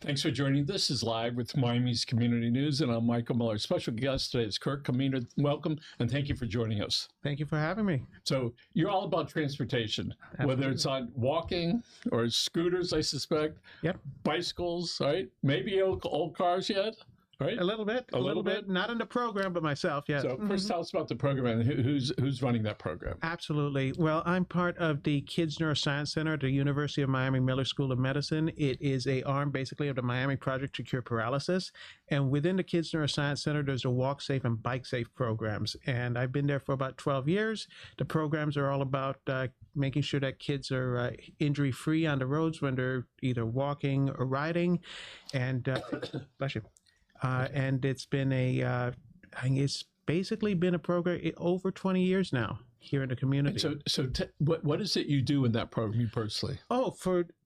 Thanks for joining. This is Live with Miami's Community News, and I'm Michael Miller. Special guest today is Kurt Kaminer. Welcome, and thank you for joining us. Thank you for having me. So you're all about transportation, Absolutely. Whether it's on walking or scooters, I suspect. Yep. Bicycles, right? Maybe old cars yet, right? A little bit. Not in the program, but myself, yes. So first tell us about the program and who's running that program. Absolutely. Well, I'm part of the Kids Neuroscience Center at the University of Miami Miller School of Medicine. It is an arm, basically, of the Miami Project to Cure Paralysis. And within the Kids Neuroscience Center, there's a WalkSafe and BikeSafe programs. And I've been there for about 12 years. The programs are all about making sure that kids are injury-free on the roads when they're either walking or riding. And, bless you. And it's been it's basically been a program over 20 years now here in the community. So what is it you do in that program, you personally?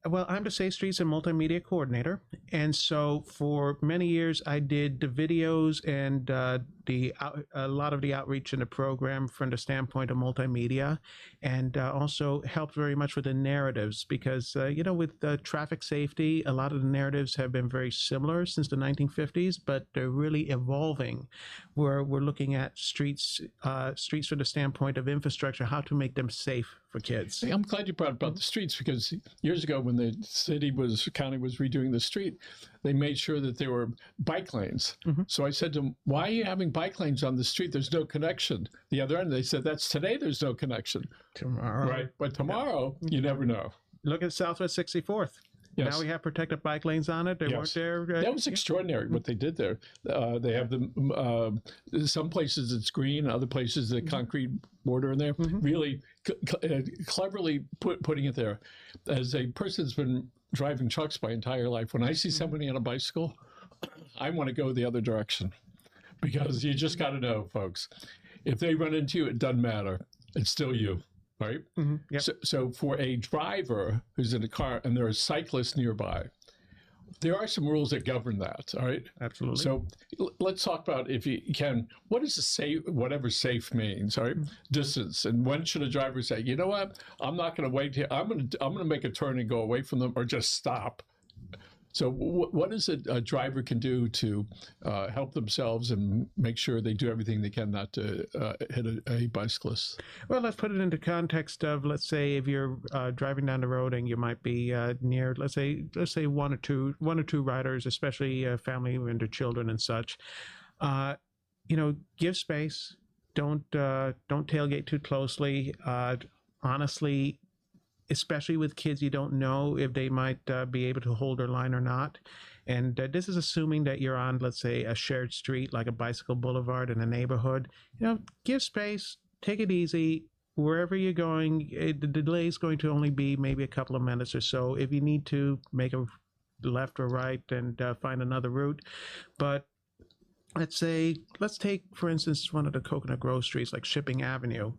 Well, I'm the Safe Streets and Multimedia Coordinator. And so for many years, I did the videos and a lot of the outreach in the program from the standpoint of multimedia, and also helped very much with the narratives because, with traffic safety, a lot of the narratives have been very similar since the 1950s, but they're really evolving. We're looking at streets from the standpoint of infrastructure, how to make them safe for kids. Hey, I'm glad you brought about the streets because years ago when the county was redoing the street, they made sure that there were bike lanes. Mm-hmm. So I said to them, why are you having bike lanes on the street? There's no connection. The other end, they said, that's today, there's no connection. Tomorrow. Right. But tomorrow, you never know. Look at Southwest 64th. Yes. Now we have protected bike lanes on it. They weren't there. That was extraordinary what they did there. They have them. Some places it's green, other places the concrete border in there. Mm-hmm. Really cleverly putting it there. As a person that's been driving trucks my entire life, when I see somebody on a bicycle, I want to go the other direction because you just got to know, folks. If they run into you, it doesn't matter. It's still you. Right? Mm-hmm. Yep. So for a driver who's in a car and there are cyclists nearby, there are some rules that govern that. All right. Absolutely. So let's talk about, if you can, what is the safe, whatever safe means, all right? Mm-hmm. Distance. And when should a driver say, you know what, I'm not going to wait here. I'm going to make a turn and go away from them or just stop. So what is it a driver can do to help themselves and make sure they do everything they can not to hit a bicyclist? Well, let's put it into context of, let's say, if you're driving down the road and you might be near, let's say one or two riders, especially family and their children and such. Give space. Don't tailgate too closely. Honestly, especially with kids, you don't know if they might be able to hold their line or not. And this is assuming that you're on, let's say, a shared street, like a bicycle boulevard in a neighborhood. Give space, take it easy. Wherever you're going, the delay is going to only be maybe a couple of minutes or so. If you need to make a left or right and find another route. But let's take, for instance, one of the Coconut Grove streets, like Shipping Avenue.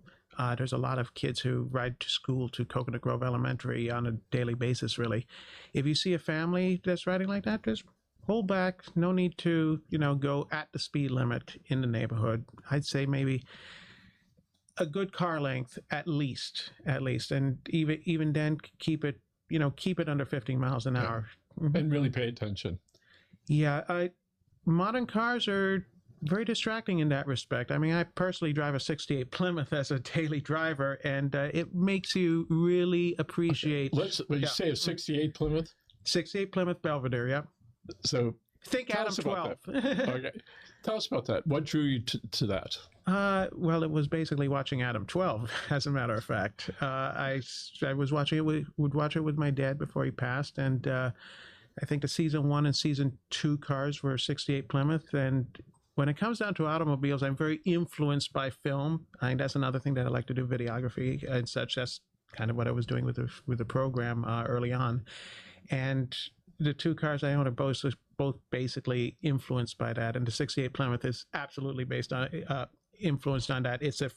There's a lot of kids who ride to school to Coconut Grove Elementary on a daily basis, really. If you see a family that's riding like that, just hold back. No need to, go at the speed limit in the neighborhood. I'd say maybe a good car length at least. And even then, keep it under 15 miles an hour. Mm-hmm. And really pay attention. Yeah, modern cars are very distracting in that respect. I mean, I personally drive a 68 Plymouth as a daily driver, and it makes you really appreciate... Okay. You say a 68 Plymouth? 68 Plymouth Belvedere, yep. So think Adam 12. Okay. Tell us about that. What drew you to that? Well, it was basically watching Adam 12, as a matter of fact. I was watching it, would watch it with my dad before he passed, and I think the season 1 and season 2 cars were 68 Plymouth, and when it comes down to automobiles, I'm very influenced by film. I think that's another thing that I like to do, videography and such. That's kind of what I was doing with the program early on. And the 2 cars I own are both basically influenced by that. And the 68 Plymouth is absolutely influenced on that. It's a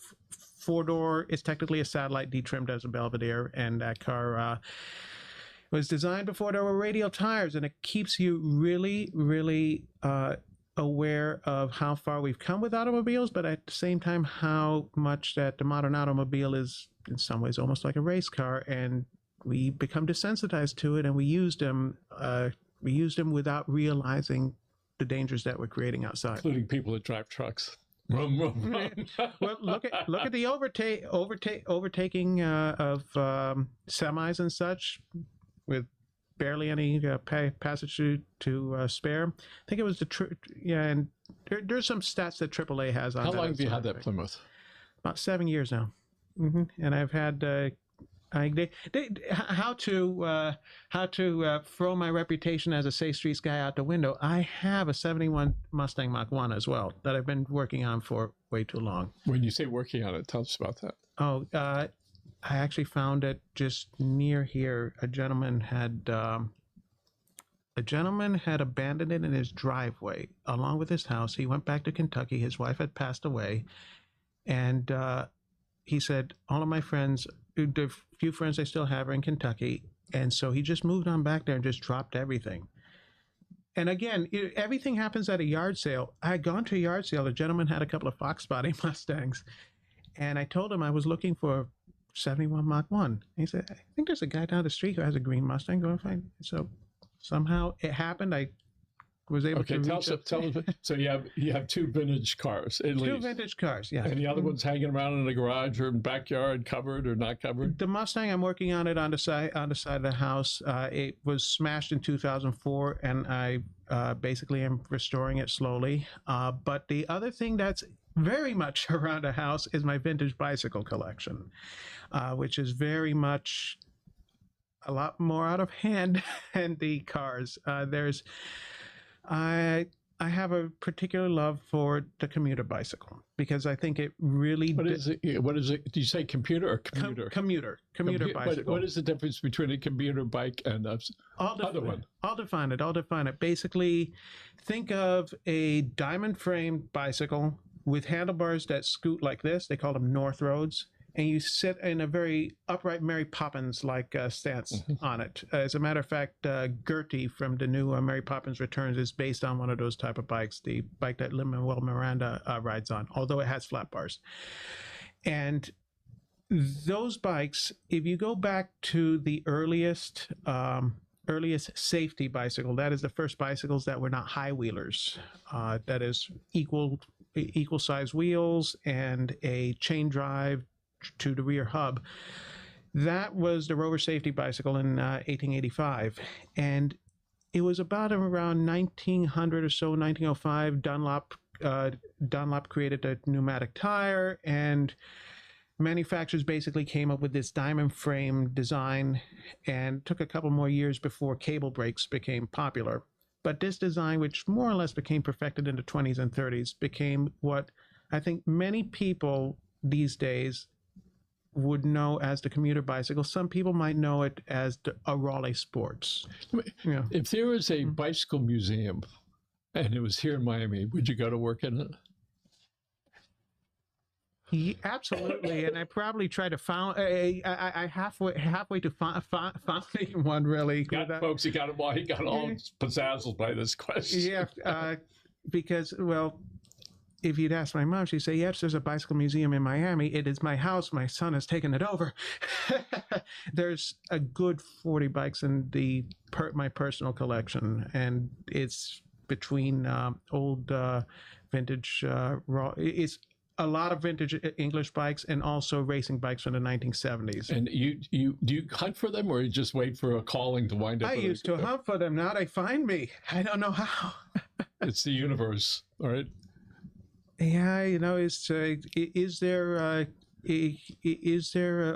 4-door. It's technically a satellite detrimmed as a Belvedere, and that car was designed before there were radial tires, and it keeps you really, really aware of how far we've come with automobiles, but at the same time, how much that the modern automobile is in some ways almost like a race car, and we become desensitized to it, and we use them We used them without realizing the dangers that we're creating outside. Including people that drive trucks. Rum, rum, rum. Well, look at the overtaking of semis and such, with barely any passage to spare. I think it was and there's some stats that AAA has on. How long have you had that Plymouth? About 7 years now, and I've had. How to throw my reputation as a safe streets guy out the window. I have a 71 Mustang Mach 1 as well that I've been working on for way too long. When you say working on it, tell us about that. Oh, I actually found it just near here. A gentleman had abandoned it in his driveway along with his house. He went back to Kentucky. His wife had passed away, and he said, all of my friends, the few friends I still have, are in Kentucky. And so he just moved on back there and just dropped everything. And again, everything happens at a yard sale. I had gone to a yard sale. A gentleman had a couple of Fox Body Mustangs. And I told him I was looking for 71 Mach 1. And he said, I think there's a guy down the street who has a green Mustang. Go and find it. So somehow it happened. I was able to tell us. So you have two vintage cars at least. Two vintage cars, yeah. And the other one's hanging around in the garage or in backyard, covered or not covered. The Mustang, I'm working on it on the side of the house. It was smashed in 2004, and I basically am restoring it slowly. But the other thing that's very much around the house is my vintage bicycle collection, which is very much a lot more out of hand than the cars. I have a particular love for the commuter bicycle because I think it really. What is it? What is it? Do you say computer or commuter? Commuter bicycle. What is the difference between a commuter bike and other one? I'll define it. Basically, think of a diamond framed bicycle with handlebars that scoot like this. They call them North Roads. And you sit in a very upright Mary Poppins-like stance on it. As a matter of fact, Gertie from the new Mary Poppins Returns is based on one of those type of bikes, the bike that Lin-Manuel Miranda rides on, although it has flat bars. And those bikes, if you go back to the earliest safety bicycle, that is the first bicycles that were not high wheelers, that is equal size wheels and a chain drive to the rear hub. That was the Rover safety bicycle in 1885, and it was about around 1900 or so, 1905. Dunlop created a pneumatic tire, and manufacturers basically came up with this diamond frame design, and took a couple more years before cable brakes became popular. But this design, which more or less became perfected in the 20s and 30s, became what I think many people these days would know as the commuter bicycle. Some people might know it as a Raleigh Sports. Yeah. If there was a bicycle museum and it was here in Miami, would you go to work in it? Yeah, absolutely, and I probably try to found. I halfway to finding one really. Folks, he got all pizzazzled by this question. Yeah, because if you'd ask my mom, she'd say, yes, there's a bicycle museum in Miami. It is my house. My son has taken it over. There's a good 40 bikes in my personal collection, and it's between old vintage it's a lot of vintage English bikes and also racing bikes from the 1970s. And do you hunt for them, or you just wait for a calling to wind up? I used to hunt for them. Now they find me. I don't know how. It's the universe, all right? Yeah, is there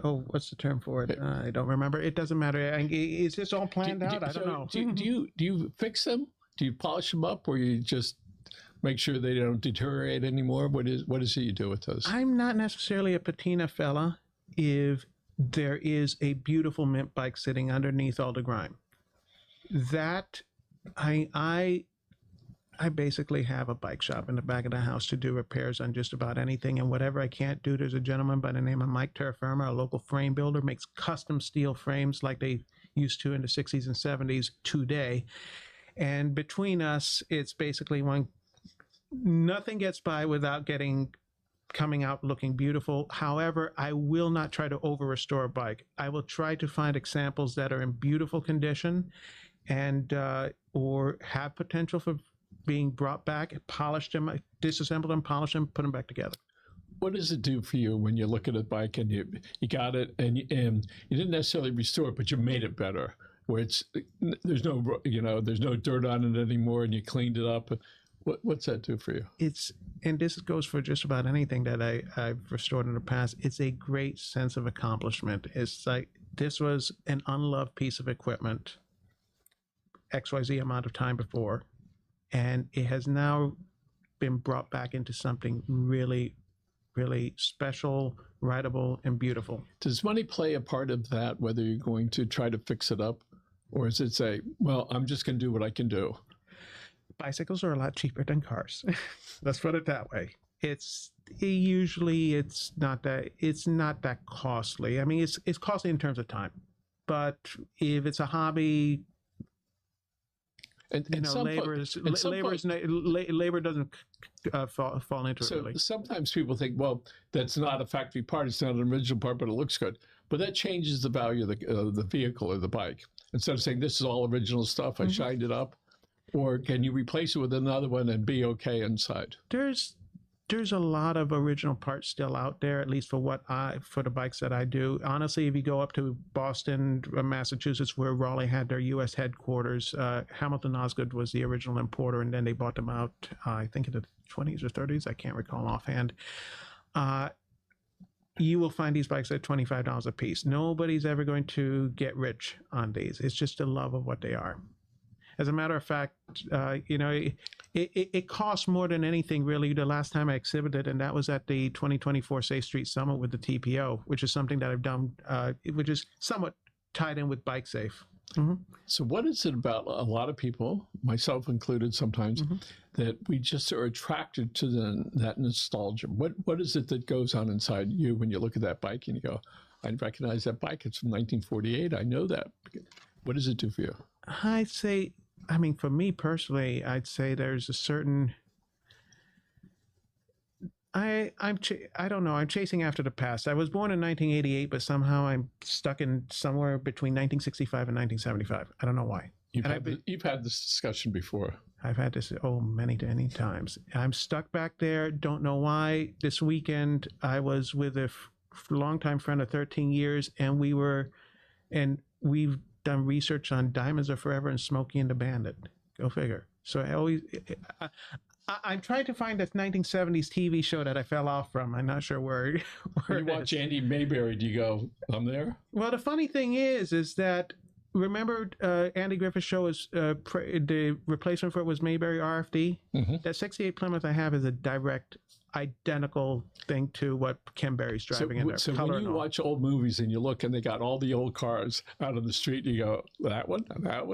what's the term for it? I don't remember. It doesn't matter. Is this all planned out? I don't know. Do you fix them? Do you polish them up, or you just make sure they don't deteriorate anymore? What is it you do with those? I'm not necessarily a patina fella if there is a beautiful mint bike sitting underneath all the grime. That I basically have a bike shop in the back of the house to do repairs on just about anything, and whatever I can't do, there's a gentleman by the name of Mike Terraferma, a local frame builder, makes custom steel frames like they used to in the 60s and 70s today. And between us, it's basically nothing gets by without coming out looking beautiful. However, I will not try to over restore a bike. I will try to find examples that are in beautiful condition, and or have potential for being brought back, polished them, disassembled them, polished them, put them back together. What does it do for you when you look at a bike and you got it and you didn't necessarily restore it, but you made it better, where there's no dirt on it anymore, and you cleaned it up? What's that do for you? And this goes for just about anything that I've restored in the past. It's a great sense of accomplishment. It's like, this was an unloved piece of equipment XYZ amount of time before, and it has now been brought back into something really, really special, rideable, and beautiful. Does money play a part of that, whether you're going to try to fix it up, or is it say, well, I'm just going to do what I can do? Bicycles are a lot cheaper than cars. Let's put it that way. Usually it's not that costly. I mean, it's costly in terms of time, but if it's a hobby, labor doesn't fall into it really. Sometimes people think, well, that's not a factory part, it's not an original part, but it looks good. But that changes the value of the vehicle or the bike. Instead of saying this is all original stuff, I shined it up, or can you replace it with another one and be okay inside? There's a lot of original parts still out there, at least for the bikes that I do. Honestly, if you go up to Boston, Massachusetts, where Raleigh had their U.S. headquarters, Hamilton Osgood was the original importer, and then they bought them out, I think in the 20s or 30s, I can't recall offhand. You will find these bikes at $25 a piece. Nobody's ever going to get rich on these. It's just the love of what they are. As a matter of fact, it costs more than anything, really. The last time I exhibited, and that was at the 2024 Safe Street Summit with the TPO, which is something that I've done, which is somewhat tied in with BikeSafe. Mm-hmm. So what is it about a lot of people, myself included sometimes, that we just are attracted to that nostalgia? What is it that goes on inside you when you look at that bike and you go, I recognize that bike, it's from 1948, I know that. What does it do for you? I'd say, for me personally, I'd say there's a certain, I don't know, I'm chasing after the past. I was born in 1988, but somehow I'm stuck in somewhere between 1965 and 1975. I don't know why. You've had this discussion before. I've had this, many times. I'm stuck back there, don't know why. This weekend, I was with a longtime friend of 13 years, and we've done research on Diamonds Are Forever and Smokey and the Bandit. Go figure. So I'm trying to find that 1970s TV show that I fell off from. I'm not sure where you watch Andy Mayberry, do you go, I'm there? Well, the funny thing is that, remember Andy Griffith's show is the replacement for it was Mayberry RFD? Mm-hmm. That 68 Plymouth I have is a direct identical thing to what Ken Berry's driving in there. So when you watch old movies and you look and they got all the old cars out on the street, you go, that one,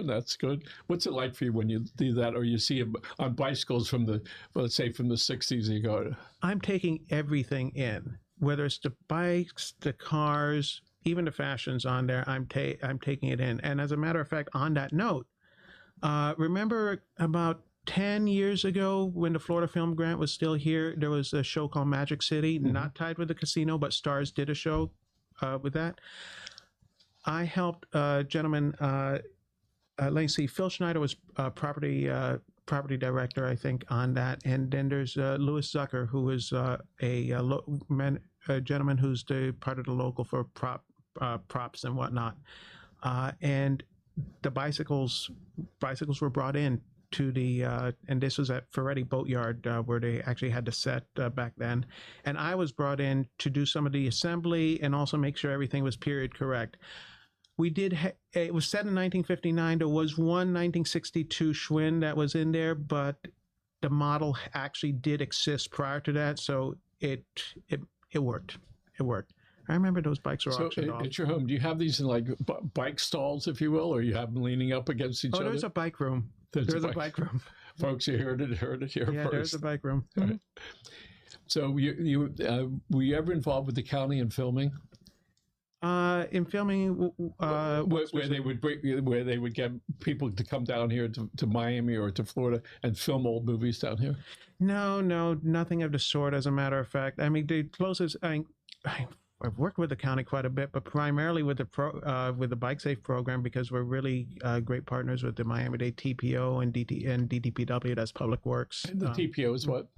that's good. What's it like for you when you do that, or you see them on bicycles from let's say from the 60s, and you go? I'm taking everything in, whether it's the bikes, the cars, even the fashions on there. I'm taking it in. And as a matter of fact, on that note, remember about 10 years ago, when the Florida Film Grant was still here, there was a show called Magic City, not tied with the casino, but Stars did a show with that. I helped a gentleman, let's see, Phil Schneider was property director, I think, on that. And then there's Louis Zucker, who is a gentleman who's the part of the local for props and whatnot. And the bicycles were brought in to the and this was at Ferretti Boatyard, where they actually had the set back then, and I was brought in to do some of the assembly and also make sure everything was period correct. We did it was set in 1959. There was one 1962 Schwinn that was in there, but the model actually did exist prior to that, so it worked. I remember those bikes were auctioned off. At your home, do you have these in like bike stalls, if you will, or you have them leaning up against each other? Oh, there's a bike room. There's a bike room. Folks, you heard it here yeah, first. There's a bike room. Mm-hmm. Right. So were you ever involved with the county in filming? In filming, where they would get people to come down here to Miami or to Florida and film old movies down here? No, nothing of the sort. As a matter of fact, the closest I've worked with the county quite a bit, but primarily with the BikeSafe program, because we're really great partners with the Miami-Dade TPO and DTPW, that's Public Works. And the TPO is what?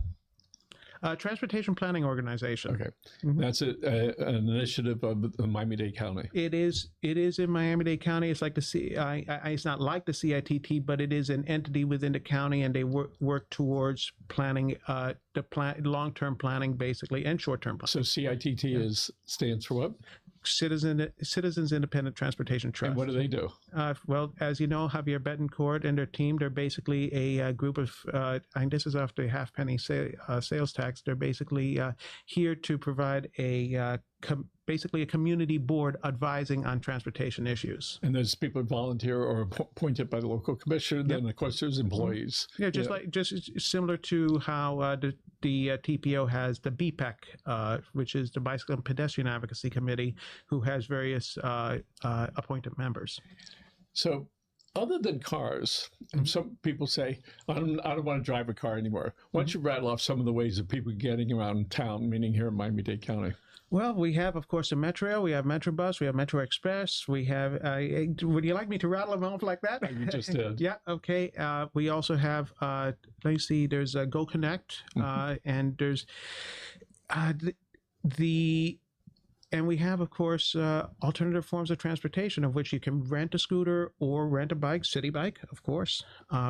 Transportation Planning Organization. Okay, that's an initiative of the Miami-Dade County. It is in Miami-Dade County. It's like it's not like the CITT, but it is an entity within the county, and they work towards planning long-term planning, basically, and short-term planning. So CITT stands for what? Citizens Independent Transportation Trust. And what do they do? Well, as you know, Javier Betancourt and their team, they're basically a group of, and this is after a half-penny sales tax, they're basically here to provide basically a community board advising on transportation issues. And those people volunteer or appointed by the local commission, and of course there's employees. Yeah, just similar to how the TPO has the BPEC, which is the Bicycle and Pedestrian Advocacy Committee, who has various appointed members. So other than cars, some people say, I don't want to drive a car anymore. Why don't you rattle off some of the ways of people getting around town, meaning here in Miami-Dade County? Well, we have, of course, the Metro, we have Metrobus, we have Metro Express, we have, would you like me to rattle them off like that? You just did. Yeah, okay. We also have, let me see, there's Go Connect, and there's and we have, of course, alternative forms of transportation, of which you can rent a scooter or rent a bike, city bike, of course,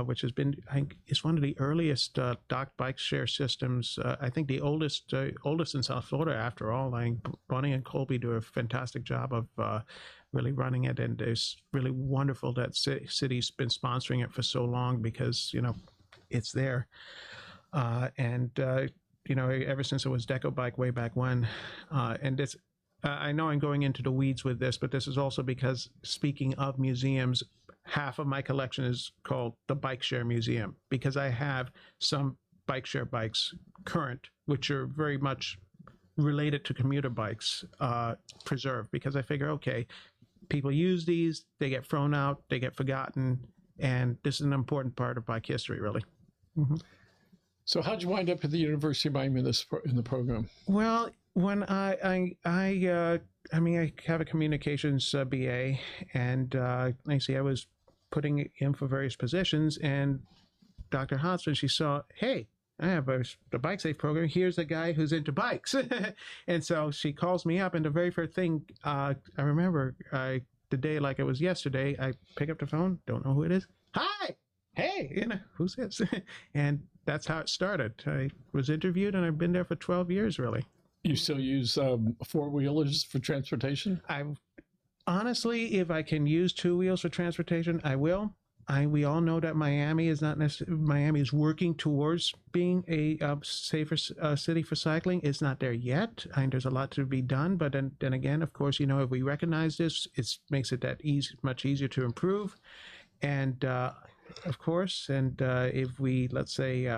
which has been, I think, it's one of the earliest docked bike share systems. I think the oldest in South Florida, after all. I think Bonnie and Colby do a fantastic job of really running it, and it's really wonderful that city's been sponsoring it for so long, because, you know, it's there. You know, ever since it was Deco Bike way back when, and it's, I know I'm going into the weeds with this, but this is also because, speaking of museums, half of my collection is called the Bike Share Museum, because I have some bike share bikes current, which are very much related to commuter bikes, preserved, because I figure, okay, people use these, they get thrown out, they get forgotten, and this is an important part of bike history, really. So how'd you wind up at the University of Miami in the program? Well, when I have a communications BA, and I was putting in for various positions, and Dr. Hodgson, she saw, hey, I have the BikeSafe program. Here's a guy who's into bikes. And so she calls me up, and the very first thing, I remember the day like it was yesterday, I pick up the phone, don't know who it is. Hi, hey, you know, who's this? And that's how it started. I was interviewed, and I've been there for 12 years, really. You still use four-wheelers for transportation? Honestly, if I can use two wheels for transportation, I will. We all know that Miami is not necessarily, Miami is working towards being a safer city for cycling. It's not there yet. There's a lot to be done, but then again, of course, you know, if we recognize this, it makes it much easier to improve. And of course, and if we, let's say,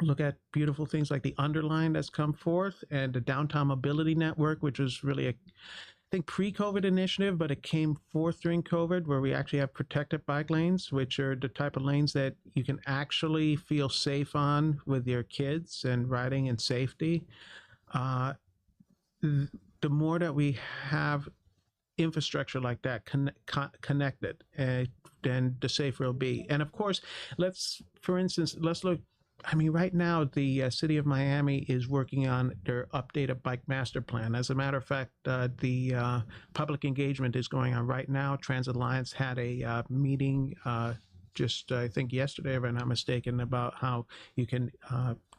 look at beautiful things like the Underline that's come forth, and the Downtown Mobility Network, which was really I think pre-COVID initiative, but it came forth during COVID, where we actually have protected bike lanes, which are the type of lanes that you can actually feel safe on with your kids and riding in safety. The more that we have infrastructure like that connected, then the safer it'll be. And of course, let's look. I mean, right now, the city of Miami is working on their updated bike master plan. As a matter of fact, the public engagement is going on right now. Transit Alliance had a meeting just, I think, yesterday, if I'm not mistaken, about how you can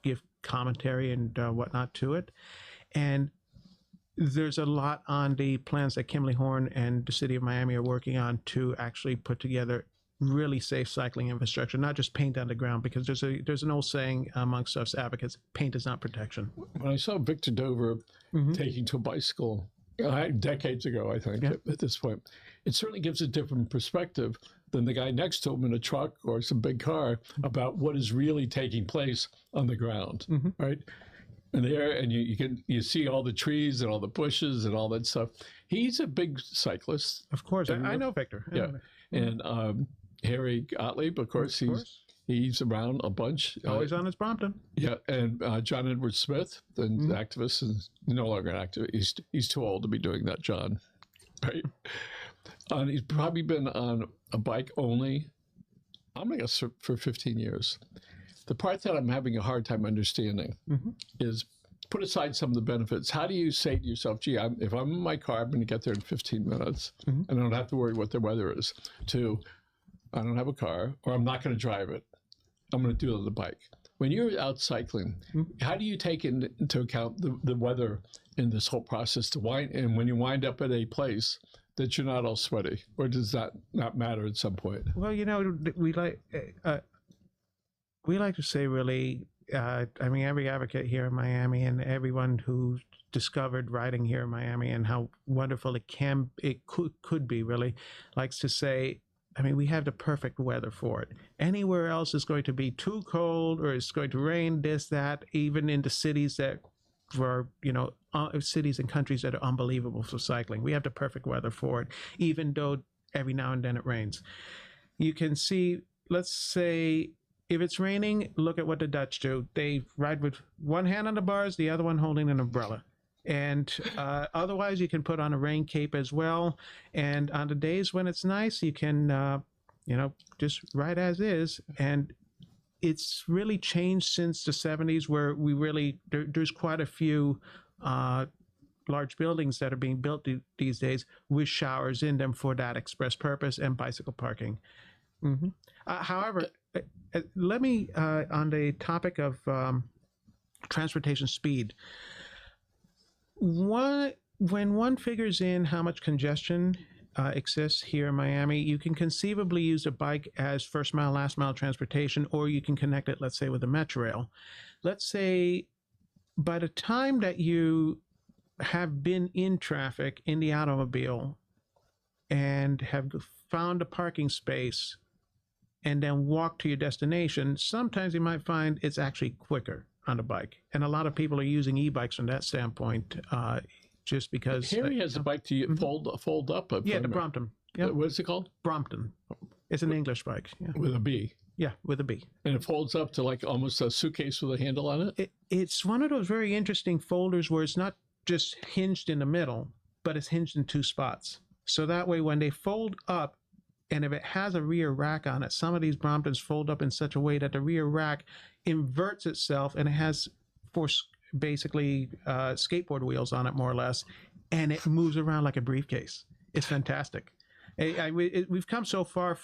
give commentary and whatnot to it. And there's a lot on the plans that Kimberly Horn and the city of Miami are working on to actually put together really safe cycling infrastructure, not just paint on the ground, because there's an old saying amongst us advocates, paint is not protection. When I saw Victor Dover taking to a bicycle decades ago, I think, at this point, it certainly gives a different perspective than the guy next to him in a truck or some big car about what is really taking place on the ground, right? And there, and you see all the trees and all the bushes and all that stuff. He's a big cyclist. Of course, I know Victor. Yeah, and Harry Gottlieb, of course, He's around a bunch. Always on his Brompton. Yeah, and John Edward Smith, the activist, and no longer an activist. He's too old to be doing that, John. Right? And he's probably been on a bike only, I'm going to guess, for 15 years. The part that I'm having a hard time understanding is, put aside some of the benefits, how do you say to yourself, gee, if I'm in my car, I'm going to get there in 15 minutes, and I don't have to worry what the weather is, to I don't have a car, or I'm not going to drive it. I'm going to do it on the bike. When you're out cycling, how do you take into account the weather in this whole process and when you wind up at a place that you're not all sweaty, or does that not matter at some point? Well, we like to say, really, I mean, every advocate here in Miami and everyone who discovered riding here in Miami and how wonderful it could be, really likes to say, I mean, we have the perfect weather for it. Anywhere else is going to be too cold, or it's going to rain, this, that, even into cities that were, cities and countries that are unbelievable for cycling. We have the perfect weather for it, even though every now and then it rains. You can see, let's say, if it's raining, look at what the Dutch do. They ride with one hand on the bars, the other one holding an umbrella. And otherwise, you can put on a rain cape as well. And on the days when it's nice, you can, just ride as is. And it's really changed since the 70s, where we really, there's quite a few large buildings that are being built these days with showers in them for that express purpose, and bicycle parking. However, let me, on the topic of transportation speed, when one figures in how much congestion exists here in Miami, you can conceivably use a bike as first mile, last mile transportation, or you can connect it, let's say, with a metro rail. Let's say by the time that you have been in traffic in the automobile and have found a parking space and then walk to your destination, sometimes you might find it's actually quicker on a bike. And a lot of people are using e-bikes from that standpoint, just because. Harry has a bike to fold up. Yeah, the Brompton. Yeah. What is it called? Brompton. It's an English bike. Yeah. With a B. Yeah, with a B. And it folds up to like almost a suitcase with a handle on it? It's one of those very interesting folders where it's not just hinged in the middle, but it's hinged in two spots. So that way, when they fold up, and if it has a rear rack on it, some of these Bromptons fold up in such a way that the rear rack inverts itself, and it has basically skateboard wheels on it, more or less, and it moves around like a briefcase. It's fantastic. We've come so far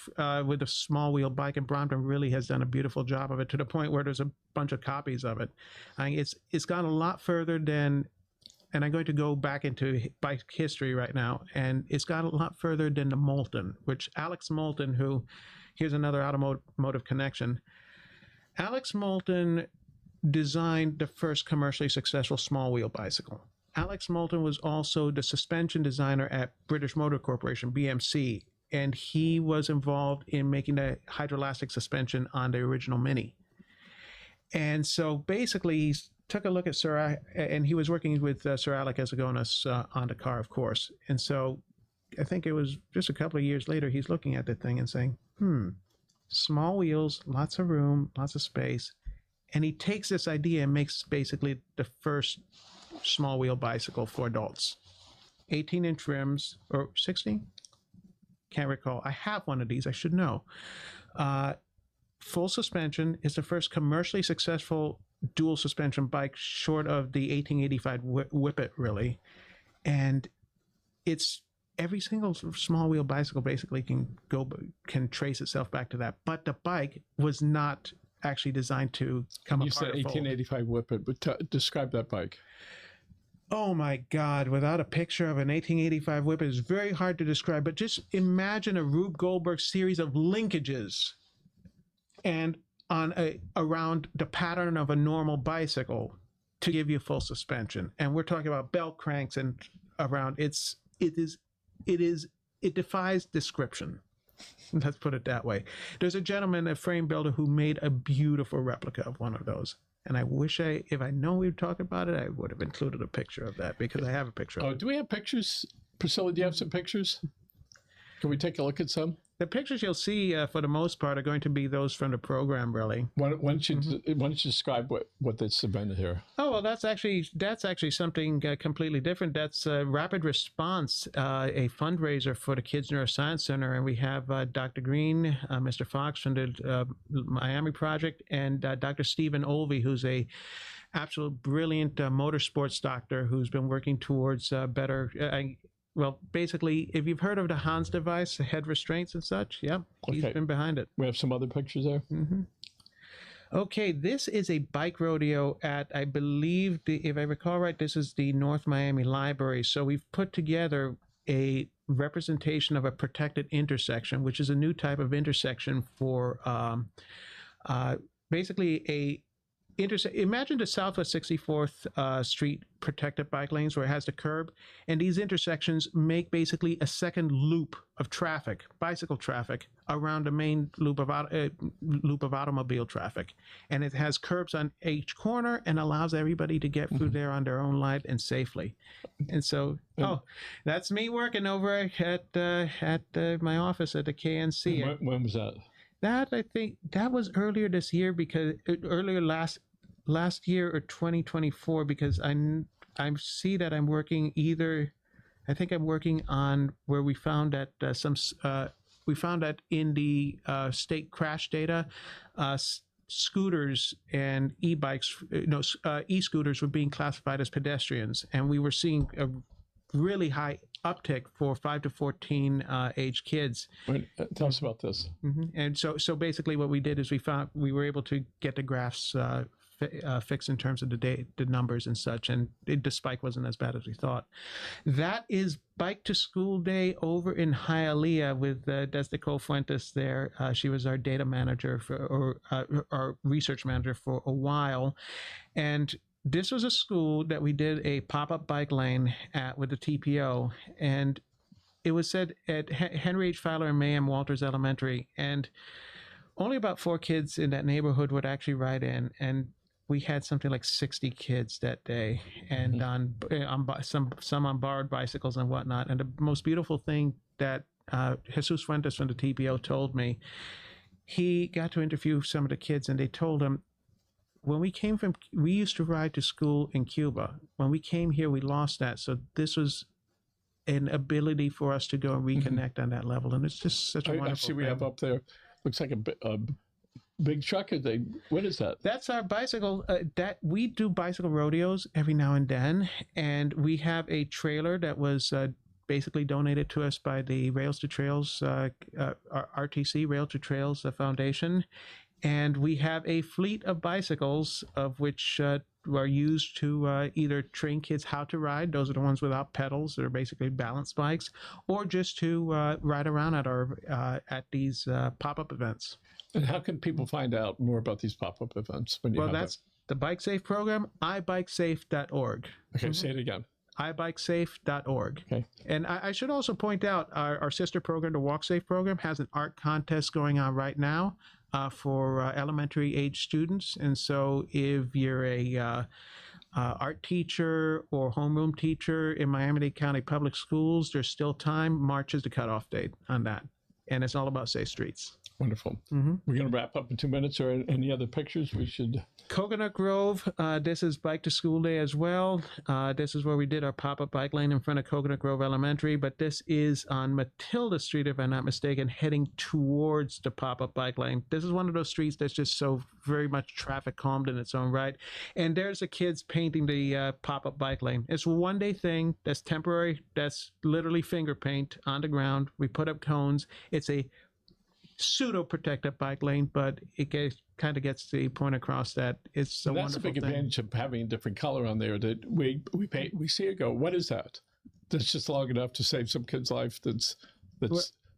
with a small wheel bike, and Brompton really has done a beautiful job of it, to the point where there's a bunch of copies of it. I mean, it's gone a lot further than, and I'm going to go back into bike history right now, and it's got a lot further than the Moulton, which Alex Moulton, who, here's another automotive connection. Alex Moulton designed the first commercially successful small wheel bicycle. Alex Moulton was also the suspension designer at British Motor Corporation, BMC, and he was involved in making the hydroelastic suspension on the original Mini. And so basically, he took a look at and he was working with Sir Alec Ezegonas on the car, of course. And so I think it was just a couple of years later, he's looking at the thing and saying, small wheels, lots of room, lots of space. And he takes this idea and makes basically the first small wheel bicycle for adults. 18-inch rims, or 16? Can't recall. I have one of these. I should know. Full suspension. Is the first commercially successful dual suspension bike, short of the 1885 Whippet, really. And it's every single small wheel bicycle basically can trace itself back to that. But the bike was not actually designed to come apart. You said 1885 Whippet, but describe that bike. Oh my God, without a picture of an 1885 Whippet, it's very hard to describe, but just imagine a Rube Goldberg series of linkages and around the pattern of a normal bicycle to give you full suspension. And we're talking about belt cranks and around. It defies description. Let's put it that way. There's a gentleman, a frame builder, who made a beautiful replica of one of those. And I wish if I know we'd talk about it, I would have included a picture of that, because I have a picture of it. Do we have pictures? Priscilla, do you have some pictures? Can we take a look at some? The pictures you'll see, for the most part, are going to be those from the program, really. Why don't you describe what this event here? Oh, well, that's actually something completely different. That's Rapid Response, a fundraiser for the Kids Neuroscience Center, and we have Dr. Green, Mr. Fox from the Miami Project, and Dr. Stephen Olvey, who's a absolute brilliant motorsports doctor who's been working towards better. Well, basically, if you've heard of the Hans device, the head restraints and such, yeah, he's been behind it. We have some other pictures there. Okay, this is a bike rodeo at, I believe, if I recall right, this is the North Miami Library. So we've put together a representation of a protected intersection, which is a new type of intersection for basically a imagine the Southwest 64th Street protected bike lanes where it has the curb, and these intersections make basically a second loop of traffic, bicycle traffic, around the main loop of automobile traffic, and it has curbs on each corner and allows everybody to get through there on their own light and safely. And so, that's me working over at my office at the KNC. When was that? That, I think that was earlier this year, because earlier last year or 2024, because I see that I'm working I think I'm working on where we found that we found that in the state crash data, scooters and e-bikes, e-scooters were being classified as pedestrians, and we were seeing a really high uptick for 5 to 14 age kids. Tell us about this. And so basically what we did is we were able to get the graphs fixed in terms of the numbers and such, and the spike wasn't as bad as we thought. That is Bike to School Day over in Hialeah with Desde Fuentes there. She was our data manager or our research manager for a while, and this was a school that we did a pop-up bike lane at with the TPO, and it was said at Henry H. Fowler and Mayhem Walters Elementary, and only about 4 kids in that neighborhood would actually ride in, and we had something like 60 kids that day, and on some on borrowed bicycles and whatnot. And the most beautiful thing that Jesus Fuentes from the TPO told me, he got to interview some of the kids, and they told him, when we used to ride to school in Cuba. When we came here, we lost that. So this was an ability for us to go and reconnect on that level. And it's just such a wonderful I see we thing. have up there, looks like a big truck. What is that? That's our bicycle. That we do bicycle rodeos every now and then. And we have a trailer that was basically donated to us by the Rails to Trails, RTC, Rail to Trails Foundation. And we have a fleet of bicycles, of which are used to either train kids how to ride. Those are the ones without pedals. They're basically balance bikes, or just to ride around at these pop-up events. And how can people find out more about these pop-up events? That's the BikeSafe program, ibikesafe.org. Okay, say it again. ibikesafe.org. Okay. And I should also point out our sister program, the WalkSafe program, has an art contest going on right now for elementary age students. And so if you're a art teacher or homeroom teacher in Miami-Dade County Public Schools, there's still time. March is the cutoff date on that. And it's all about safe streets. Wonderful. We're going to wrap up in 2 minutes. Or any other pictures we should? Coconut Grove, this is Bike to School Day as well. This is where we did our pop-up bike lane in front of Coconut Grove Elementary, but this is on Matilda Street, if I'm not mistaken, heading towards the pop-up bike lane. This is one of those streets that's just so very much traffic calmed in its own right. And there's the kids painting the pop-up bike lane. It's a one-day thing that's temporary. That's literally finger paint on the ground. We put up cones. It's a pseudo-protected bike lane, but it kind of gets the point across that it's a wonderful thing. That's a big advantage of having a different color on there, that we see it go, what is that? That's just long enough to save some kid's life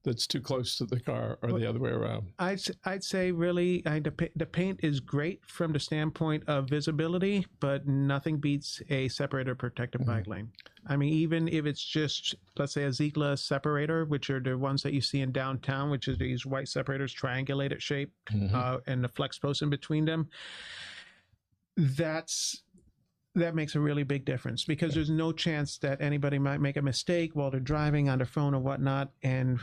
that's too close to the car, or the other way around. I'd say really the paint is great from the standpoint of visibility, but nothing beats a separator protected bike lane. I mean, even if it's just, let's say, a Zikla separator, which are the ones that you see in downtown, which is these white separators, triangulated shape, and the flex post in between them, that makes a really big difference, because there's no chance that anybody might make a mistake while they're driving on their phone or whatnot, and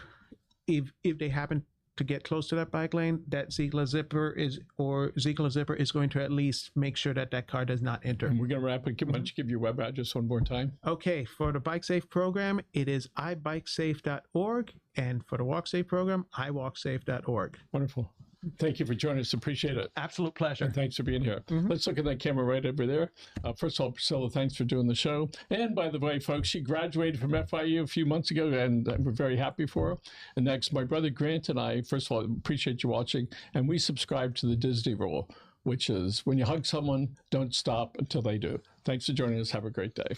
if they happen to get close to that bike lane, that Ziegler zipper is going to at least make sure that that car does not enter. And we're going to wrap it. Why don't you give your web address one more time? Okay, for the BikeSafe program, it is ibikesafe.org, and for the WalkSafe program, iwalksafe.org. Wonderful. Thank you for joining us. Appreciate it. Absolute pleasure. And thanks for being here. Let's look at that camera right over there. First of all, Priscilla, thanks for doing the show. And by the way, folks, she graduated from FIU a few months ago, and we're very happy for her. And next, my brother Grant and I, first of all, appreciate you watching. And we subscribe to the Disney rule, which is when you hug someone, don't stop until they do. Thanks for joining us. Have a great day.